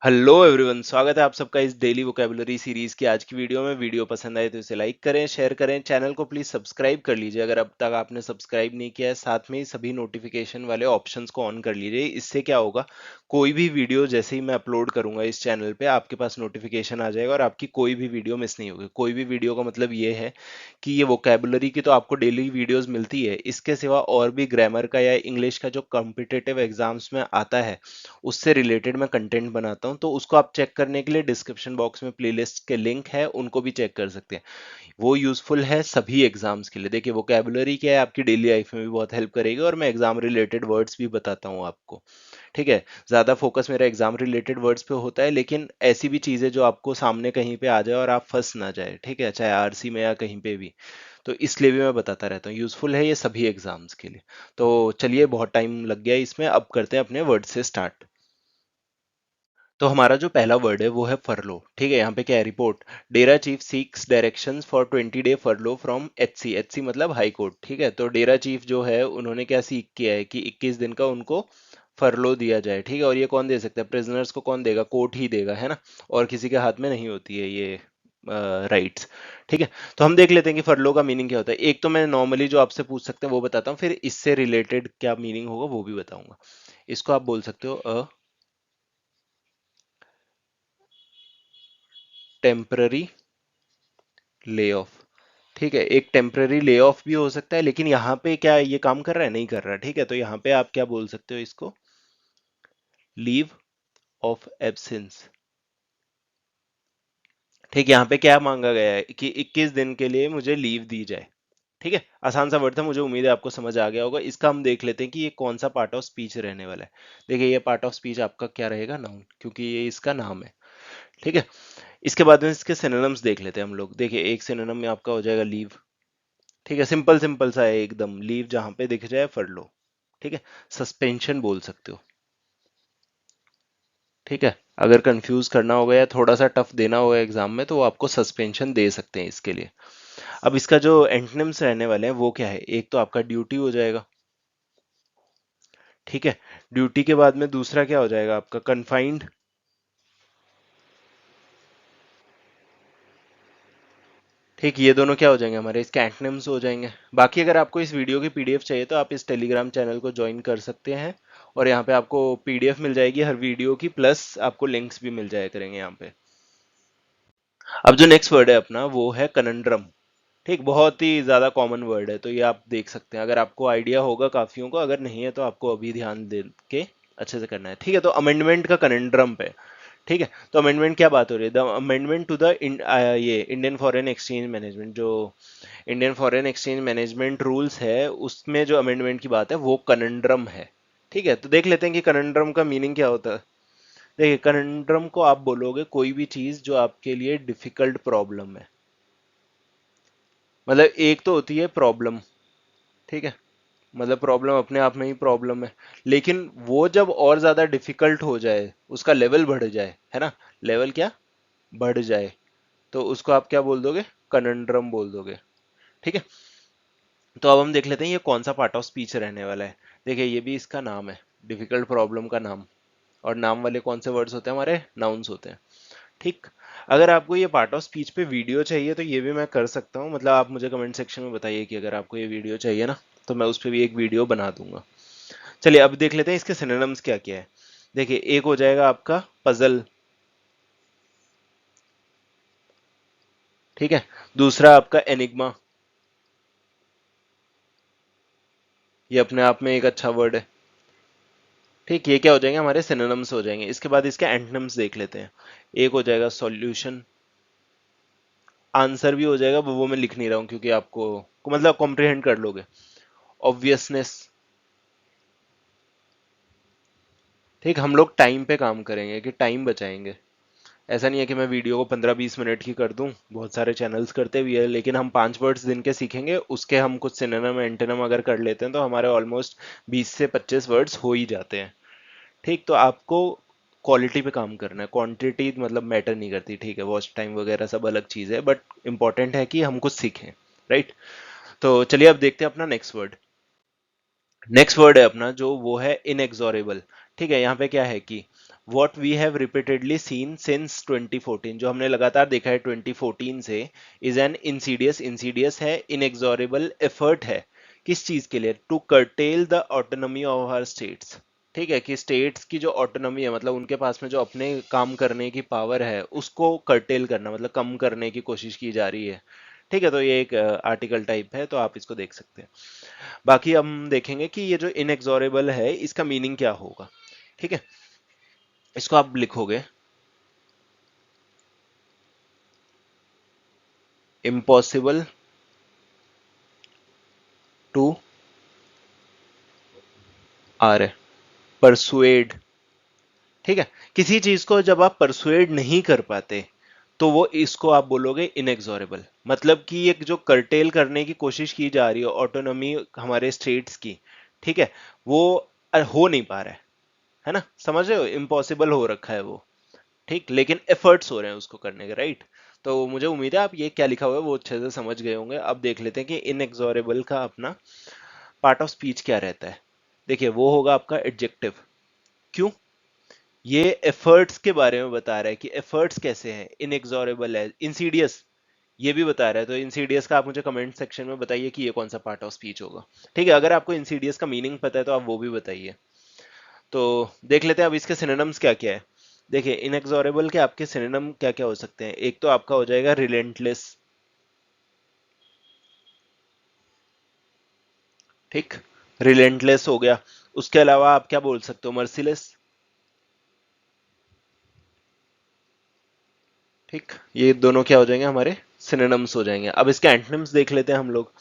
Hello everyone, स्वागत है आप सबका इस डेली वोकेबुलरी सीरीज की आज की वीडियो में। वीडियो पसंद आए तो इसे लाइक करें, शेयर करें, चैनल को प्लीज सब्सक्राइब कर लीजिए अगर अब तक आपने सब्सक्राइब नहीं किया है। साथ में ही सभी नोटिफिकेशन वाले ऑप्शंस को ऑन कर लीजिए। इससे क्या होगा, कोई भी वीडियो जैसे ही मैं अपलोड करूंगा इस चैनल पे आपके पास नोटिफिकेशन आ जाएगा और आपकी कोई भी वीडियो मिस नहीं होगी। कोई भी वीडियो का मतलब ये है कि ये वोकेबुलरी की तो आपको डेली वीडियोस मिलती है, इसके सिवा और भी ग्रामर का या इंग्लिश का जो कॉम्पिटिटिव एग्जाम्स में आता है उससे रिलेटेड मैं कंटेंट बनाता हूं। तो उसको आप चेक करने के लिए डिस्क्रिप्शन बॉक्स में प्लेलिस्ट के लिंक है, उनको भी चेक कर सकते हैं। वो यूजफुल है सभी एग्जाम्स के लिए। देखिए वोकेबुलरी क्या है, आपकी डेली लाइफ में भी बहुत हेल्प करेगी और मैं एग्जाम रिलेटेड वर्ड्स भी बताता हूँ आपको। ठीक है, ज्यादा फोकस मेरा एग्जाम रिलेटेड वर्ड्स पे होता है, लेकिन ऐसी भी चीजें जो आपको सामने कहीं पे आ जाए और आप फंस ना जाए, ठीक है, चाहे आरसी में या कहीं पे भी। तो इसलिए भी मैं बताता रहता हूँ, यूजफुल है ये सभी एग्जाम्स के लिए। तो चलिए, बहुत टाइम लग गया इसमें, अब करते हैं अपने वर्ड से स्टार्ट। तो हमारा जो पहला वर्ड है वो है फरलो। ठीक है, यहाँ पे क्या है, report. Dera chief seeks directions for 20 day furlough from HC. HC मतलब हाई कोर्ट। ठीक है, तो डेरा चीफ जो है उन्होंने क्या सीख किया है कि 21 दिन का उनको फरलो दिया जाए। ठीक है, और ये कौन दे सकता है, प्रिजनर्स को कौन देगा, कोर्ट ही देगा, है ना। और किसी के हाथ में नहीं होती है ये राइट्स। ठीक है, तो हम देख लेते हैं कि फरलो का मीनिंग क्या होता है। एक तो मैं नॉर्मली जो आपसे पूछ सकते हैं वो बताता हूँ, फिर इससे रिलेटेड क्या मीनिंग होगा वो भी बताऊंगा। इसको आप बोल सकते हो टेम्पररी ले ऑफ। ठीक है, एक टेम्पररी ले ऑफ भी हो सकता है, लेकिन यहाँ पे क्या ये काम कर रहा है, नहीं कर रहा। ठीक है, तो यहाँ पे आप क्या बोल सकते हो इसको, लीव ऑफ एब्सेंस। ठीक है, यहाँ पे क्या मांगा गया है कि 21 दिन के लिए मुझे लीव दी जाए। ठीक है, आसान सा वर्ड था, मुझे उम्मीद है आपको समझ आ गया होगा। इसका हम देख लेते हैं कि ये कौन सा पार्ट ऑफ स्पीच रहने वाला है। देखिए, ये पार्ट ऑफ स्पीच आपका क्या रहेगा, नाउन, क्योंकि ये इसका नाम है। ठीक है, इसके बाद में इसके सिनोनिम्स देख लेते हैं हम लोग। देखिए, एक सिनोनिम में आपका हो जाएगा लीव। ठीक है, सिंपल सिंपल सा है एकदम, लीव जहां पे दिख जाए फर लो। ठीक है, सस्पेंशन बोल सकते हो। ठीक है, अगर कंफ्यूज करना होगा या थोड़ा सा टफ देना होगा एग्जाम में तो वो आपको सस्पेंशन दे सकते हैं इसके लिए। अब इसका जो एंटोनिम्स रहने वाले हैं वो क्या है, एक तो आपका ड्यूटी हो जाएगा। ठीक है, ड्यूटी के बाद में दूसरा क्या हो जाएगा आपका, कन्फाइंड। ठीक, ये दोनों क्या हो जाएंगे हमारे, इसके एंटोनिम्स हो जाएंगे। बाकी अगर आपको इस वीडियो की पीडीएफ चाहिए तो आप इस टेलीग्राम चैनल को ज्वाइन कर सकते हैं, और यहाँ पे आपको पीडीएफ मिल जाएगी हर वीडियो की, प्लस आपको लिंक्स भी मिल जाया करेंगे यहाँ पे। अब जो नेक्स्ट वर्ड है अपना वो है कनंड्रम। ठीक, बहुत ही ज्यादा कॉमन वर्ड है, तो ये आप देख सकते हैं। अगर आपको आइडिया होगा काफियों को, अगर नहीं है तो आपको अभी ध्यान दे के अच्छे से करना है। ठीक है, तो अमेंडमेंट का कनंड्रम पे। ठीक है, तो अमेंडमेंट क्या बात हो रही है, द अमेंडमेंट टू द ये इंडियन फॉरेन एक्सचेंज मैनेजमेंट, जो Indian foreign exchange management rules है उसमें जो अमेंडमेंट की बात है वो कनंड्रम है। ठीक है, तो देख लेते हैं कि कनंड्रम का मीनिंग क्या होता है। देखिए, कनंड्रम को आप बोलोगे कोई भी चीज जो आपके लिए डिफिकल्ट प्रॉब्लम है। मतलब एक तो होती है प्रॉब्लम। ठीक है, मतलब प्रॉब्लम अपने आप में ही प्रॉब्लम है, लेकिन वो जब और ज्यादा डिफिकल्ट हो जाए, उसका लेवल बढ़ जाए, है ना, लेवल क्या बढ़ जाए, तो उसको आप क्या बोल दोगे, कनंड्रम बोल दोगे। ठीक है, तो अब हम देख लेते हैं ये कौन सा पार्ट ऑफ स्पीच रहने वाला है। देखिए, ये भी इसका नाम है, डिफिकल्ट प्रॉब्लम का नाम। और नाम वाले कौन से वर्ड्स होते हैं हमारे, नाउन्स होते हैं। ठीक, अगर आपको ये पार्ट ऑफ स्पीच पे वीडियो चाहिए तो ये भी मैं कर सकता हूँ। मतलब आप मुझे कमेंट सेक्शन में बताइए कि अगर आपको ये वीडियो चाहिए ना, तो मैं उस पर भी एक वीडियो बना दूंगा। चलिए, अब देख लेते हैं इसके सिनोनिम्स क्या क्या है। देखिए, एक हो जाएगा आपका पजल। ठीक है, दूसरा आपका एनिग्मा। ये अपने आप में एक अच्छा वर्ड है। ठीक, ये क्या हो जाएंगे हमारे सिनोनिम्स हो जाएंगे। इसके बाद इसके एंटोनिम्स देख लेते हैं। एक हो जाएगा सॉल्यूशन। आंसर भी हो जाएगा, वो मैं लिख नहीं रहा हूँ क्योंकि आपको मतलब कॉम्प्रिहेंड कर लोगे। ऑब्वियसनेस। ठीक, हम लोग टाइम पे काम करेंगे कि टाइम बचाएंगे। ऐसा नहीं है कि मैं वीडियो को 15-20 मिनट की कर दूं, बहुत सारे चैनल्स करते भी है, लेकिन हम 5 वर्ड्स दिन के सीखेंगे, उसके हम कुछ सिनोनिम एंटोनिम अगर कर लेते हैं तो हमारे ऑलमोस्ट 20 से 25 वर्ड्स हो ही जाते हैं। ठीक, तो आपको क्वालिटी पे काम करना है, क्वांटिटी मतलब मैटर नहीं करती। ठीक है, वॉच टाइम वगैरह सब अलग चीज है, बट इंपॉर्टेंट है कि हम कुछ सीखें। राइट, तो चलिए अब देखते हैं अपना नेक्स्ट वर्ड। नेक्स्ट वर्ड है अपना जो वो है इनएक्सोरेबल। ठीक है, यहाँ पे क्या है कि what we have repeatedly seen since 2014, जो हमने लगातार देखा है 2014 से, इज एन इंसीडियस, इंसीडियस है, इनएक्सोरेबल एफर्ट है, किस चीज के लिए? To curtail the autonomy of our states. ठीक है, कि स्टेट्स की जो ऑटोनॉमी है, मतलब उनके पास में जो अपने काम करने की पावर है, उसको कर्टेल करना, मतलब कम करने की कोशिश की जा रही है। ठीक है, तो ये एक आर्टिकल टाइप है, तो आप इसको देख सकते हैं। बाकी हम देखेंगे कि ये जो इनएक्सोरेबल है इसका मीनिंग क्या होगा। ठीक है, इसको आप लिखोगे इम्पॉसिबल टू आर है परसुएड। ठीक है, किसी चीज को जब आप परसुएड नहीं कर पाते तो वो इसको आप बोलोगे इनएक्सोरेबल। मतलब कि एक जो कर्टेल करने की कोशिश की जा रही है ऑटोनॉमी हमारे स्टेट्स की, ठीक है, वो हो नहीं पा रहा है ना, समझ रहे हो, इम्पॉसिबल हो रखा है वो। ठीक, लेकिन एफर्ट्स हो रहे हैं उसको करने के, राइट। तो मुझे उम्मीद है आप ये क्या लिखा हुआ है वो अच्छे से समझ गए होंगे। अब देख लेते हैं कि इनएक्सोरेबल का अपना पार्ट ऑफ स्पीच क्या रहता है। देखिए, वो होगा आपका एडजेक्टिव। क्यों? ये एफर्ट्स के बारे में बता रहा है कि एफर्ट्स कैसे हैं, इनएक्सोरेबल है, इंसीडियस ये भी बता रहा है। तो इंसीडियस का आप मुझे कमेंट सेक्शन में बताइए कि ये कौन सा पार्ट ऑफ स्पीच होगा। ठीक है, अगर आपको इंसीडियस का मीनिंग पता है तो आप वो भी बताइए। तो देख लेते हैं अब इसके सिनोनिम्स क्या क्या है। देखिए, इनएक्सोरेबल के आपके सिनोनिम क्या क्या हो सकते हैं। एक तो आपका हो जाएगा रिलेंटलेस। ठीक, रिलेंटलेस हो गया। उसके अलावा आप क्या बोल सकते हो? मर्सीलेस। ठीक, ये दोनों क्या हो जाएंगे? हमारे सिनोनिम्स हो जाएंगे। अब इसके एंटोनिम्स देख लेते हैं हम लोग।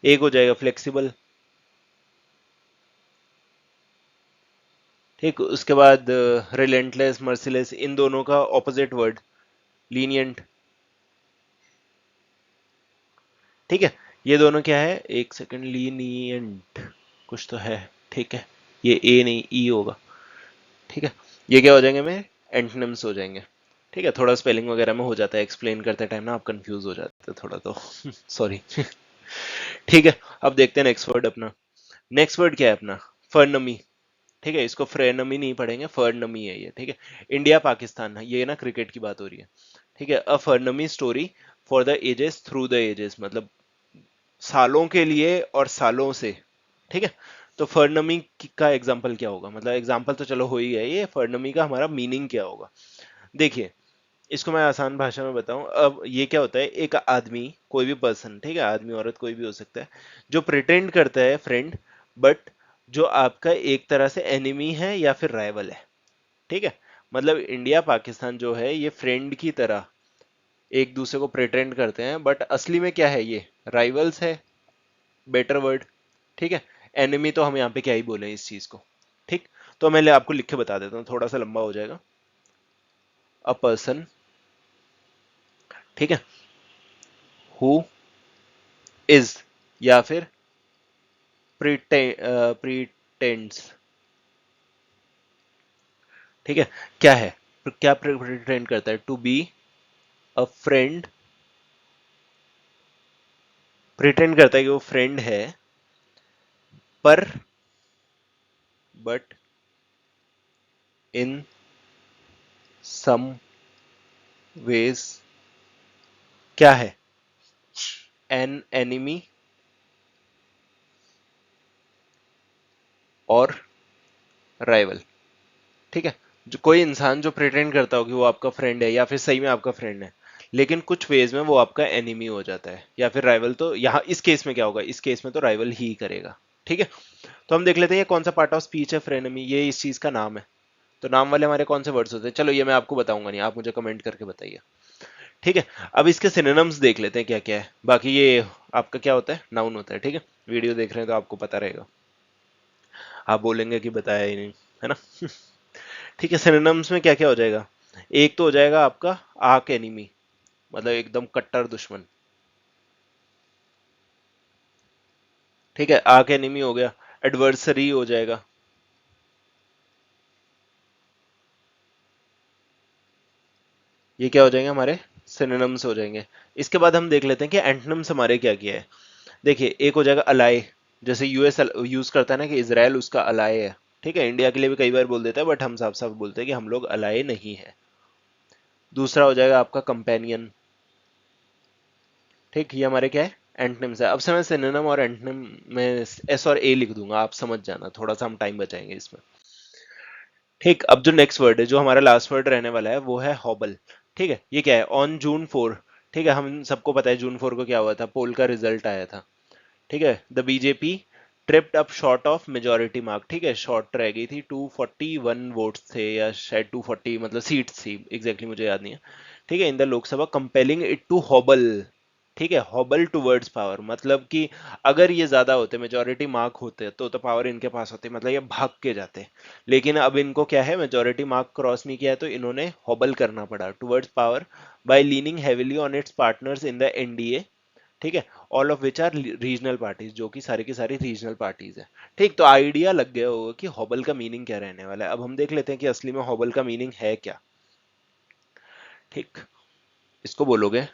एक हो जाएगा फ्लेक्सिबल। ठीक, उसके बाद रिलेंटलेस, मर्सीलेस, इन दोनों का ऑपोजिट वर्ड लीनियंट। ठीक है, ये दोनों क्या है? एक सेकंड, लीनियंट कुछ तो है। ठीक है, ये ए नहीं ई होगा। ठीक है, ये क्या हो जाएंगे? मेरे एंटोनिम्स हो जाएंगे। ठीक है, थोड़ा स्पेलिंग वगैरह में हो जाता है एक्सप्लेन करते टाइम ना, आप कंफ्यूज हो जाते हैं थोड़ा तो सॉरी ठीक है, अब देखते हैं नेक्स्ट वर्ड अपना। नेक्स्ट वर्ड क्या है अपना? फर्नमी। ठीक है, इसको फ्रेनमी नहीं पढ़ेंगे, फर्नमी है ये। ठीक है, इंडिया पाकिस्तान, ये ना क्रिकेट की बात हो रही है। ठीक है, अ फर्नमी story for the ages through the ages, मतलब सालों के लिए और सालों से। ठीक है, तो फर्नमी का एग्जाम्पल क्या होगा? मतलब एग्जाम्पल तो चलो हो ही गया, ये फर्नमी का हमारा मीनिंग क्या होगा? देखिए, इसको मैं आसान भाषा में बताऊं। अब ये क्या होता है, एक आदमी, कोई भी पर्सन, ठीक है, आदमी औरत कोई भी हो सकता है, जो प्रिटेंड करता है फ्रेंड, बट जो आपका एक तरह से एनिमी है या फिर राइवल है। ठीक है, मतलब इंडिया पाकिस्तान जो है ये फ्रेंड की तरह एक दूसरे को प्रिटेंड करते हैं, बट असली में क्या है? ये राइवल्स है, बेटर वर्ड। ठीक है, एनिमी तो हम यहाँ पे क्या ही बोले इस चीज को। ठीक, तो मैं आपको लिख के बता देता हूँ, थोड़ा सा लंबा हो जाएगा। अ पर्सन, ठीक है, हु इज, या फिर प्रीटेंड्स। ठीक है, क्या है? क्या प्रिटेंड करता है? To be a friend. Pretend करता है कि वो फ्रेंड है, पर बट इन सम वेज क्या है? एन एनिमी और राइवल। ठीक है, जो कोई इंसान जो प्रिटेंड करता हो कि वो आपका फ्रेंड है या फिर सही में आपका फ्रेंड है, लेकिन कुछ वेज में वो आपका एनिमी हो जाता है या फिर राइवल। तो यहाँ इस केस में क्या होगा? इस केस में तो राइवल ही करेगा। ठीक है, तो हम देख लेते हैं ये कौन सा पार्ट ऑफ स्पीच है फ्रेनेमी। ये इस चीज का नाम है। तो नाम वाले हमारे कौन से वर्ड्स होते हैं? चलो ये मैं आपको बताऊंगा नहीं, आप मुझे कमेंट करके बताइए। ठीक है, अब इसके सिनोनिम्स देख लेते हैं क्या क्या है। बाकी ये आपका क्या होता है? नाउन होता है। ठीक है, वीडियो देख रहे हैं तो आपको पता रहेगा, आप बोलेंगे कि बताया ही नहीं, है ना ठीक है, सिनोनिम्स में क्या क्या हो जाएगा? एक तो हो जाएगा आपका आर्क एनिमी, मतलब एकदम कट्टर दुश्मन। ठीक है, आर्क एनिमी हो गया। एडवर्सरी हो जाएगा। ये क्या हो जाएंगे? हमारे सिनोनिम्स हो जाएंगे। इसके बाद हम देख लेते हैं कि एंटोनिम्स हमारे क्या क्या है। देखिए, एक हो जाएगा अलाय, जैसे यूएस यूज करता है ना कि इसराइल उसका अलाय है। ठीक है, इंडिया के लिए भी कई बार बोल देता है, बट हम साफ साफ बोलते हैं कि हम लोग अलाय नहीं है। दूसरा हो जाएगा आपका कंपेनियन। ठीक, ये हमारे क्या है, एंटनिम्स है। अब से मैं सिनोनिम और एंटनिम में एस और ए लिख दूंगा, आप समझ जाना, थोड़ा सा हम टाइम बचाएंगे इसमें। ठीक, अब जो नेक्स्ट वर्ड है, जो हमारा लास्ट वर्ड रहने वाला है, वो है हॉबल। ठीक है, ये क्या है, ऑन जून 4। ठीक है, हम सबको पता है जून 4 को क्या हुआ था, पोल का रिजल्ट आया था। ठीक है, the BJP tripped up short of majority mark. ठीक है, शॉर्ट रह गई थी, 241 वोट्स थे, या शायद 240 मतलब सीट्स थी, एग्जैक्टली मुझे याद नहीं है। ठीक है, in the Lok Sabha, compelling it to hobble. ठीक है, हॉबल टूवर्ड्स पावर, मतलब कि अगर ये ज्यादा होते, मेजोरिटी मार्क होते, तो पावर इनके पास होती, मतलब ये भाग के जाते। लेकिन अब इनको क्या है, मेजोरिटी मार्क क्रॉस नहीं किया है, तो इन्होंने हॉबल करना पड़ा towards power by leaning heavily on its partners in the NDA. ठीक है, all of which are regional parties, जो कि सारी की सारी रीजनल पार्टीज है। ठीक, तो आइडिया लग गया होगा कि हॉबल का मीनिंग क्या रहने वाला है। अब हम देख लेते हैं कि असली में हॉबल का मीनिंग है क्या। ठीक, इसको बोलोगे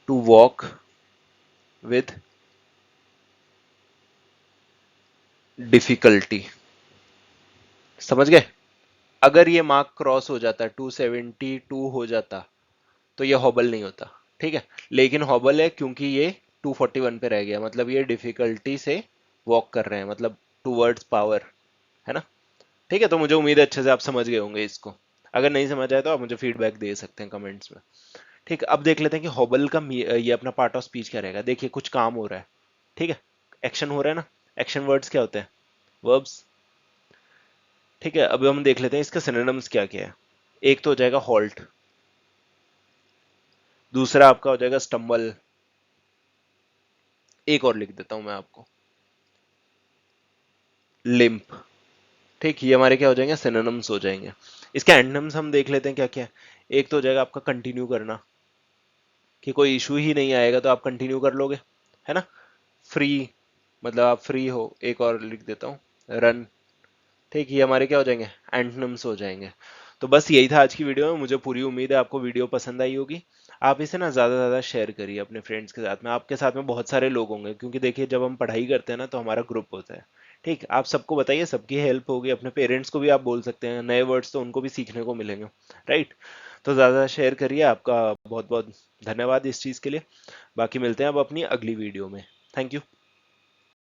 टू वॉक विद डिफिकल्टी। समझ गए, अगर ये मार्क क्रॉस हो जाता, 272 हो जाता, तो ये हॉबल नहीं होता। ठीक है, लेकिन हॉबल है क्योंकि ये 241 पे रह गया, मतलब ये डिफिकल्टी से वॉक कर रहे हैं, मतलब टूवर्ड्स पावर, है ना। ठीक है, तो मुझे उम्मीद है अच्छे से आप समझ गए होंगे इसको। अगर नहीं समझ आए तो आप मुझे फीडबैक दे सकते हैं कमेंट्स में। ठीक, अब देख लेते हैं कि हॉबल का ये अपना पार्ट ऑफ स्पीच क्या रहेगा। देखिए, कुछ काम हो रहा है, ठीक है, एक्शन हो रहा है ना। एक्शन वर्ड्स क्या होते हैं, वर्ब्स। ठीक है, अब हम देख लेते हैं इसका सिनोनिम्स क्या क्या है। एक तो हो जाएगा हॉल्ट, दूसरा आपका हो जाएगा स्टम्बल, एक और लिख देता हूं मैं आपको, लिम्प। ठीक, ये हमारे क्या हो जाएंगे, सिनोनिम्स हो जाएंगे। इसके एंटोनिम्स हम देख लेते हैं क्या क्या है। एक तो हो जाएगा आपका कंटिन्यू करना, कि कोई इशू ही नहीं आएगा तो आप कंटिन्यू कर लोगे, है ना। फ्री, मतलब आप फ्री हो, एक और लिख देता हूँ, रन। ठीक, ये हमारे क्या हो जाएंगे, एंटोनिम्स हो जाएंगे। तो बस यही था आज की वीडियो में। मुझे पूरी उम्मीद है आपको वीडियो पसंद आई होगी। आप इसे ना ज़्यादा से ज़्यादा शेयर करिए अपने फ्रेंड्स के साथ में, आपके साथ में बहुत सारे लोग होंगे, क्योंकि देखिए जब हम पढ़ाई करते हैं ना, तो हमारा ग्रुप होता है। ठीक, आप सबको बताइए, सबकी हेल्प होगी। अपने पेरेंट्स को भी आप बोल सकते हैं, नए वर्ड्स तो उनको भी सीखने को मिलेंगे। राइट, तो ज़्यादा शेयर करिए। आपका बहुत बहुत धन्यवाद इस चीज़ के लिए। बाकी मिलते हैं अब अपनी अगली वीडियो में। Thank you.